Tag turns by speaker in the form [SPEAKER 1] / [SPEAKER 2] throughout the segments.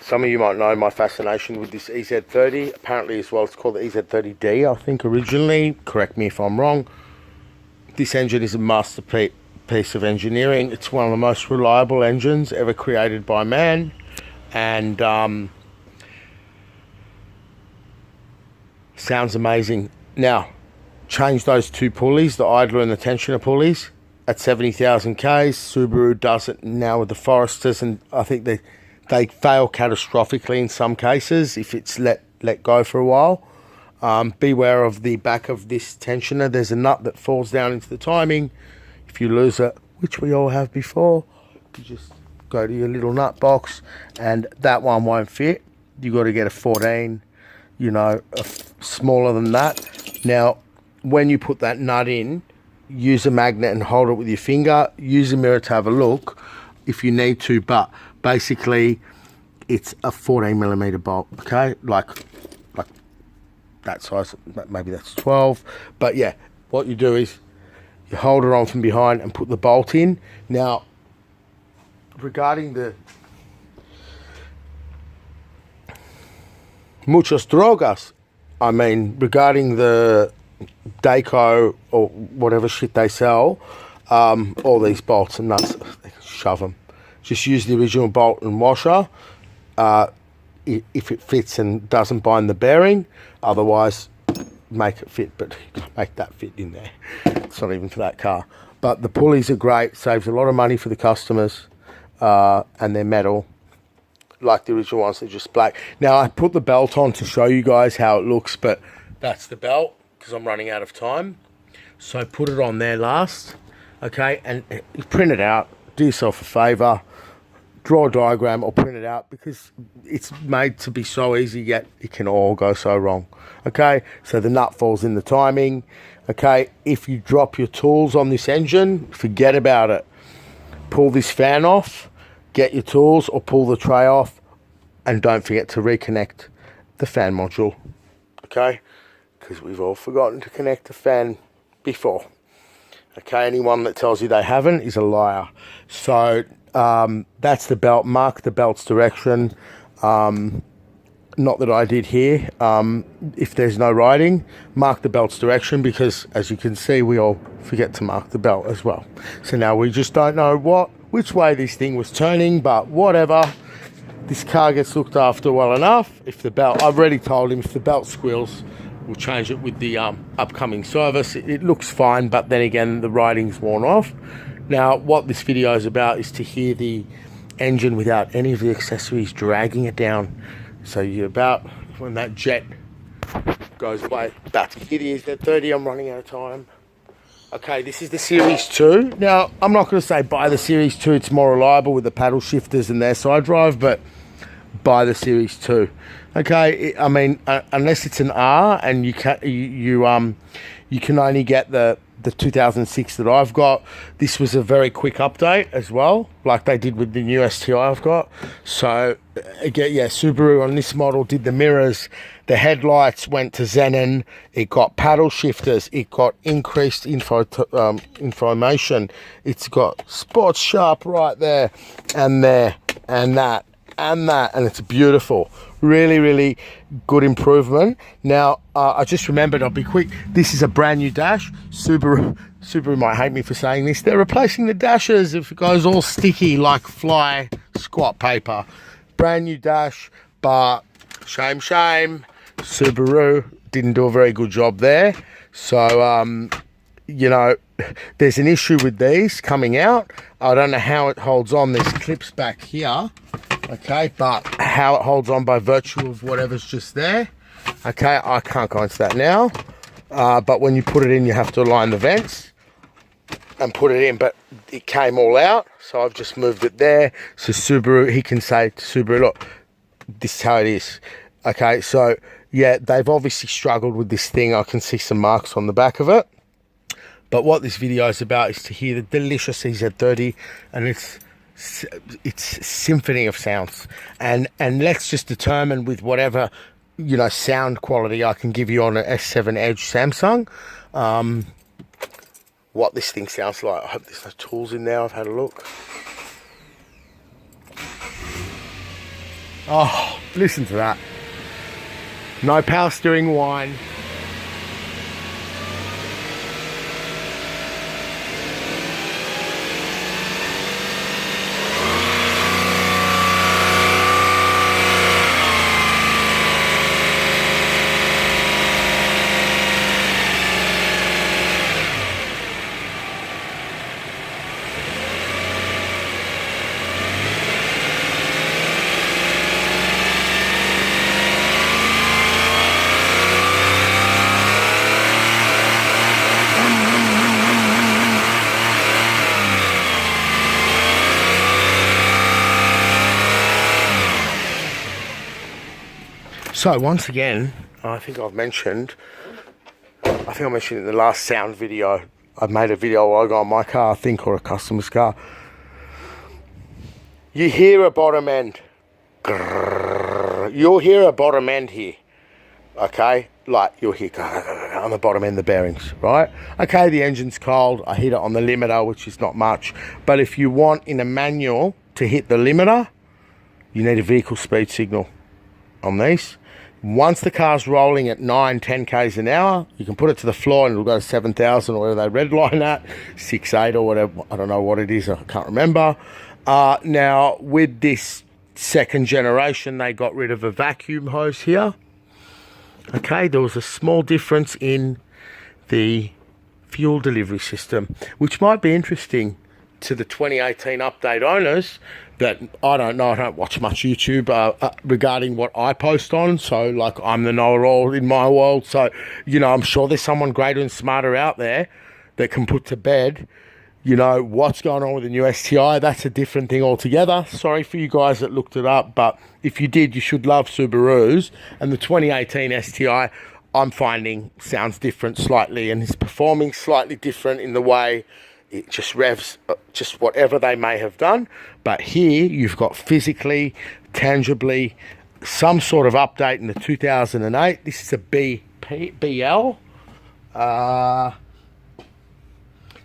[SPEAKER 1] some of you might know my fascination with this EZ30. Apparently as well, it's called the EZ30D, I think, originally. Correct me if I'm wrong. This engine is a masterpiece of engineering. It's one of the most reliable engines ever created by man. And sounds amazing. Now, change those two pulleys, the idler and the tensioner pulleys, at 70,000 Ks. Subaru does it now with the Foresters, and I think they fail catastrophically in some cases if it's let go for a while. Beware of the back of this tensioner. There's a nut that falls down into the timing. If you lose it, which we all have before, you just go to your little nut box, and that one won't fit. You got to get a 14, you know, smaller than that. Now, when you put that nut in, use a magnet and hold it with your finger. Use a mirror to have a look if you need to, but basically it's a 14mm bolt, okay, like that size, maybe that's 12, but yeah, what you do is you hold it on from behind and put the bolt in. Now, regarding the muchas drogas, I mean, regarding the Daco or whatever shit they sell, all these bolts and nuts, they can shove them. Just use the original bolt and washer if it fits and doesn't bind the bearing. Otherwise, make it fit, but you can't make that fit in there. It's not even for that car. But the pulleys are great, saves a lot of money for the customers, and they're metal, like the original ones. They're just black. Now, I put the belt on to show you guys how it looks, but that's the belt, because I'm running out of time. So put it on there last, okay, and print it out. Do yourself a favour, draw a diagram or print it out, because it's made to be so easy, yet it can all go so wrong. Okay, so the nut falls in the timing. Okay, if you drop your tools on this engine, forget about it. Pull this fan off, get your tools, or pull the tray off, and don't forget to reconnect the fan module. Okay, because we've all forgotten to connect the fan before. Okay, anyone that tells you they haven't is a liar. So that's the belt. Mark the belt's direction. Not that I did here. If there's no writing, mark the belt's direction, because as you can see, we all forget to mark the belt as well. So now we just don't know which way this thing was turning, but whatever. This car gets looked after well enough. If the belt, I've already told him, if the belt squeals, we'll change it with the upcoming service. It looks fine, but then again, the writing's worn off. Now, what this video is about is to hear the engine without any of the accessories dragging it down. So you're about, when that jet goes away, about to hit the EZ30. I'm running out of time. Okay, this is the Series 2. Now, I'm not going to say buy the Series 2. It's more reliable with the paddle shifters and their side drive, but buy the Series 2. Okay, I mean, unless it's an R and you can only get the 2006 that I've got. This was a very quick update as well, like they did with the new STI I've got. So again, yeah, Subaru on this model did the mirrors, the headlights went to xenon, it got paddle shifters, it got increased information, it's got sports sharp right there and there and that, and it's beautiful. Really good improvement. Now, I just remembered, I'll be quick, this is a brand new dash. Subaru might hate me for saying this. They're replacing the dashes if it goes all sticky like fly squat paper. Brand new dash, but shame. Subaru didn't do a very good job there. So, you know, there's an issue with these coming out. I don't know how it holds on. There's clips back here. Okay, but how it holds on by virtue of whatever's just there. Okay, I can't go into that now. But when you put it in, you have to align the vents and put it in. But it came all out, so I've just moved it there. So Subaru, he can say to Subaru, look, this is how it is. Okay, so yeah, they've obviously struggled with this thing. I can see some marks on the back of it. But what this video is about is to hear the delicious EZ30 and its symphony of sounds, and let's just determine with whatever, you know, sound quality I can give you on an S7 Edge Samsung, what this thing sounds like. I hope there's no tools in there. I've had a look. Oh, listen to that. No power steering whine. So once again, I think I mentioned it in the last sound video. I've made a video where I go on my car, I think, or a customer's car. You hear a bottom end. Grrr. You'll hear a bottom end here. Okay? Like, you'll hear on the bottom end, the bearings, right? Okay, the engine's cold. I hit it on the limiter, which is not much. But if you want in a manual to hit the limiter, you need a vehicle speed signal on these. Once the car's rolling at 9-10 k's an hour, you can put it to the floor and it'll go to 7,000 or whatever they redline that, 6.8 or whatever. I don't know what it is, I can't remember. Now, with this second generation, they got rid of a vacuum hose here. Okay, there was a small difference in the fuel delivery system, which might be interesting to the 2018 update owners that I don't know, I don't watch much YouTube regarding what I post on, so like I'm the know-it-all in my world, so you know, I'm sure there's someone greater and smarter out there that can put to bed, you know, what's going on with the new STI. That's a different thing altogether. Sorry for you guys that looked it up, but if you did, you should love Subarus, and the 2018 STI I'm finding sounds different slightly and is performing slightly different in the way it just revs, just whatever they may have done. But here you've got physically, tangibly, some sort of update in the 2008. This is a BL.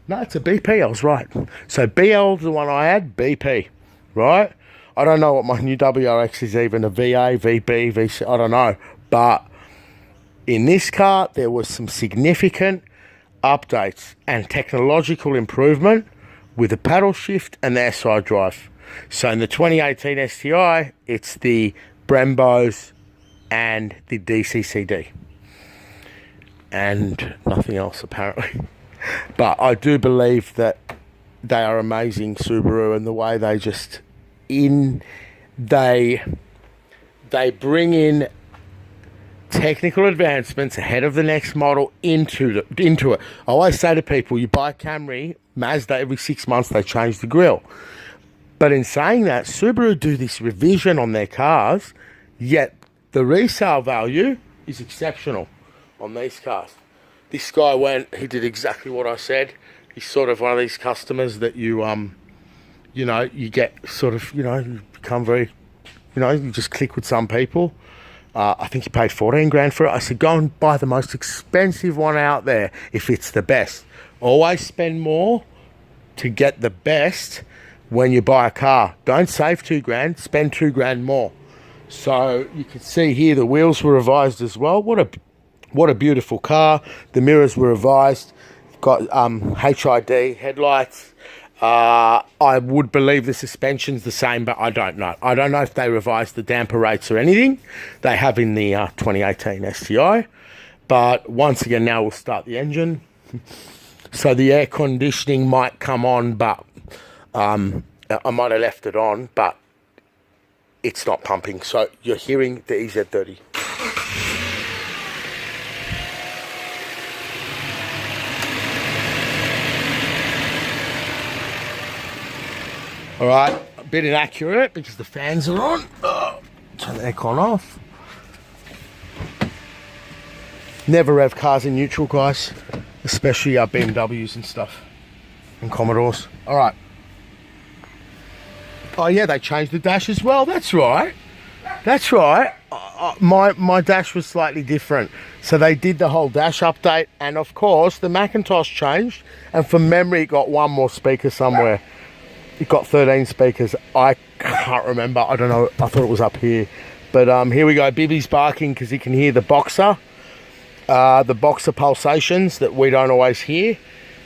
[SPEAKER 1] No, it's a BP, I was right. So BL is the one I had, BP, right? I don't know what my new WRX is, even a VA, VB, VC, I don't know. But in this car, there was some significant updates and technological improvement with the paddle shift and the SI drive. So in the 2018 STI, it's the Brembos and the DCCD. And nothing else, apparently. But I do believe that they are amazing, Subaru, and the way they just they bring in technical advancements ahead of the next model into it. I always say to people, you buy a Camry, Mazda, every 6 months they change the grille. But in saying that, Subaru do this revision on their cars, yet the resale value is exceptional on these cars. This guy he did exactly what I said. He's sort of one of these customers that you know, you get sort of, you know, you become very, you know, you just click with some people. I think he paid 14 grand for it. I said, go and buy the most expensive one out there if it's the best. Always spend more to get the best when you buy a car. Don't save 2 grand, spend 2 grand more. So you can see here the wheels were revised as well. What a beautiful car. The mirrors were revised. Got HID headlights. I would believe the suspension's the same, but I don't know. I don't know if they revised the damper rates or anything. They have in the 2018 STI. But once again, now we'll start the engine. So the air conditioning might come on, but I might have left it on, but it's not pumping. So you're hearing the EZ30. All right, a bit inaccurate because the fans are on. Turn the aircon off. Never rev cars in neutral, guys, especially BMWs and stuff and Commodores. All right. Oh yeah, they changed the dash as well. That's right. That's right. My dash was slightly different. So they did the whole dash update, and of course the Macintosh changed, and from memory it got one more speaker somewhere. It got 13 speakers. I can't remember. I don't know. I thought it was up here. But here we go. Bibby's barking because he can hear the boxer pulsations that we don't always hear.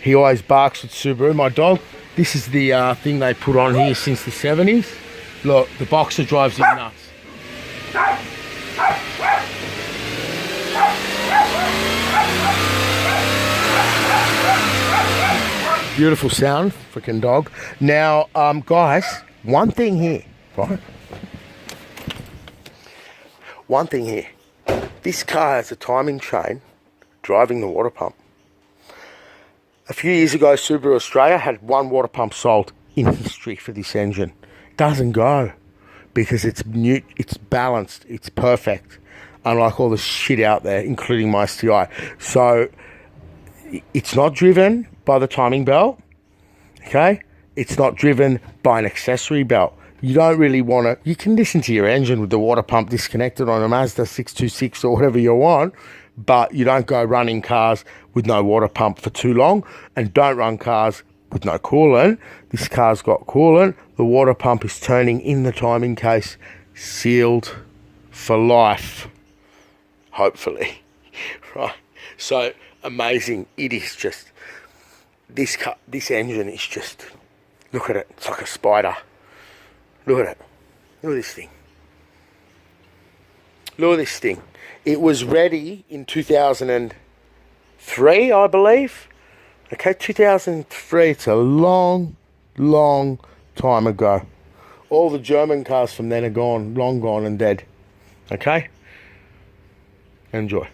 [SPEAKER 1] He always barks with Subaru, my dog. This is the thing they put on here since the 70s. Look, the boxer drives him nuts. Beautiful sound, freaking dog. Now, guys, one thing here, right? One thing here. This car has a timing chain driving the water pump. A few years ago, Subaru Australia had one water pump sold in history for this engine. Doesn't go because it's it's balanced, it's perfect, unlike all the shit out there, including my STI. So it's not driven by the timing belt, okay? It's not driven by an accessory belt. You don't really want to, you can listen to your engine with the water pump disconnected on a Mazda 626 or whatever you want, but you don't go running cars with no water pump for too long, and don't run cars with no coolant. This car's got coolant. The water pump is turning in the timing case, sealed for life, hopefully, right? So amazing. It is just, this engine is just, look at it. It's like a spider. Look at it. Look at this thing. Look at this thing. It was ready in 2003, I believe. Okay, 2003. It's a long, long time ago. All the German cars from then are gone, long gone and dead. Okay? Enjoy.